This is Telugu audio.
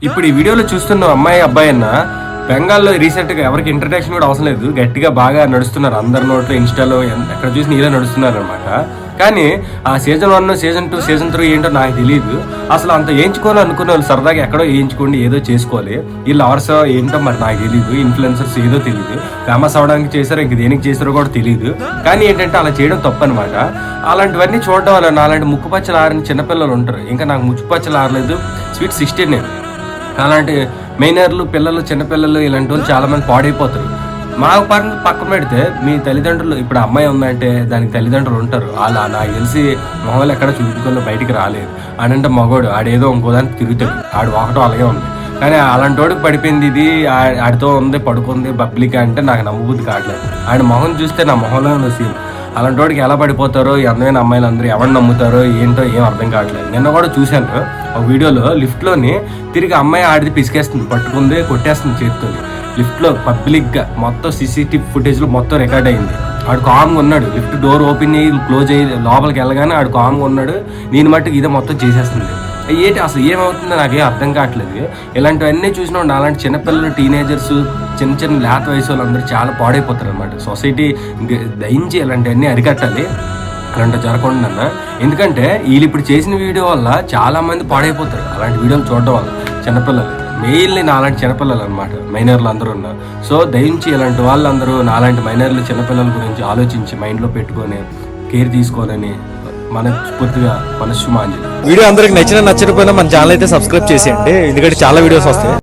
ఇప్పుడు ఈ వీడియోలో చూస్తున్న అమ్మాయి అబ్బాయి అన్న బెంగాల్లో రీసెంట్ గా ఎవరికి ఇంట్రడక్షన్ కూడా అవసరం లేదు, గట్టిగా బాగా నడుస్తున్నారు. అందరి నోట్లో ఇన్స్టాలో ఎక్కడ చూసి నీళ్ళ నడుస్తున్నారు అనమాట. కానీ ఆ సీజన్ 1 సీజన్ 2 సీజన్ 3 ఏంటో నాకు తెలియదు. అసలు అంత వేయించుకోవాలి అనుకున్న వాళ్ళు సరదాగా ఎక్కడో వేయించుకోండి, ఏదో చేసుకోవాలి. వీళ్ళు అవర్స్ ఏంటో మరి నాకు తెలియదు. ఇన్ఫ్లుయెన్సర్స్ ఏదో తెలియదు, ఫేమస్ అవడానికి చేశారో ఇంక దేనికి చేశారో కూడా తెలియదు. కానీ ఏంటంటే అలా చేయడం తప్పు అనమాట. అలాంటివన్నీ చూడడం వల్ల నాలాంటి ముక్కుపచ్చలు ఆరిన చిన్నపిల్లలు ఉంటారు. ఇంకా నాకు ముక్కుపచ్చలు ఆరలేదు, స్వీట్ 16 నేను. అలాంటి మైనర్లు పిల్లలు చిన్నపిల్లలు ఇలాంటి వాళ్ళు చాలా మంది పాడైపోతారు. మా పక్కన పెడితే మీ తల్లిదండ్రులు, ఇప్పుడు అమ్మాయి ఉందంటే దానికి తల్లిదండ్రులు ఉంటారు. అలా నాకు తెలిసి మొహలు ఎక్కడ చూపించుకొని బయటికి రాలేదు. ఆడంటే మగోడు ఆడేదో ఇంకో దానికి తిరుగుతాడు, ఆడు ఒకటో అలాగే ఉంది. కానీ అలాంటి వాడికి పడిపోయింది ఇది, ఆడితో ఉంది పడుకుంది పబ్లిక్ అంటే నాకు నమ్మబుద్ధి కావట్లేదు. ఆడ మొహం చూస్తే నా మొహంలో ఉన్న సీన్. అలాంటి వాడికి ఎలా పడిపోతారో ఈ అందమైన అమ్మాయిలు అందరూ ఎవరు నమ్ముతారో ఏంటో ఏం అర్థం కావట్లేదు. నిన్న కూడా చూశాను ఒక వీడియోలో, లిఫ్ట్లోని తిరిగి అమ్మాయి ఆడిది పిసికేస్తుంది, పట్టుకుంది కొట్టేస్తుంది చేస్తుంది. లిఫ్ట్లో పబ్లిక్గా మొత్తం సీసీటీవీ ఫుటేజ్లో మొత్తం రికార్డ్ అయింది. ఆడు కామ్గా ఉన్నాడు, లిఫ్ట్ డోర్ ఓపెన్ అయ్యి క్లోజ్ అయ్యి లోపలికి వెళ్ళగానే ఆడు కామ్గా ఉన్నాడు. దీని మట్టుకు ఇదే మొత్తం చేసేస్తుంది. ఏంటి అసలు ఏమవుతుందో నాకేం అర్థం కావట్లేదు. ఇలాంటివన్నీ చూసినప్పుడు అలాంటి చిన్నపిల్లలు టీనేజర్స్ చిన్న చిన్న లేత వయసు వాళ్ళందరూ చాలా పాడైపోతారు అనమాట. సొసైటీ దయించి ఇలాంటివన్నీ అరికట్టాలి, అలాంటి జరగకుండా. ఎందుకంటే వీళ్ళు ఇప్పుడు చేసిన వీడియో వల్ల చాలా మంది పాడైపోతారు అలాంటి వీడియోలు చూడడం వల్ల. చిన్నపిల్లలు మెయిన్లీ నాలాంటి చిన్నపిల్లలు అనమాట, మైనర్లు అందరూ ఉన్నారు. సో దయించి ఇలాంటి వాళ్ళందరూ నాలాంటి మైనర్లు చిన్నపిల్లల గురించి ఆలోచించి మైండ్లో పెట్టుకొని కేర్ తీసుకోవాలని మనస్ఫూర్తిగా మనస్సుమాంజలి. వీడియో అందరికి నచ్చినా నచ్చకపోయినా మన ఛానల్ అయితే సబ్స్క్రైబ్ చేసేయండి, ఎందుకంటే చాలా వీడియోస్ వస్తాయి.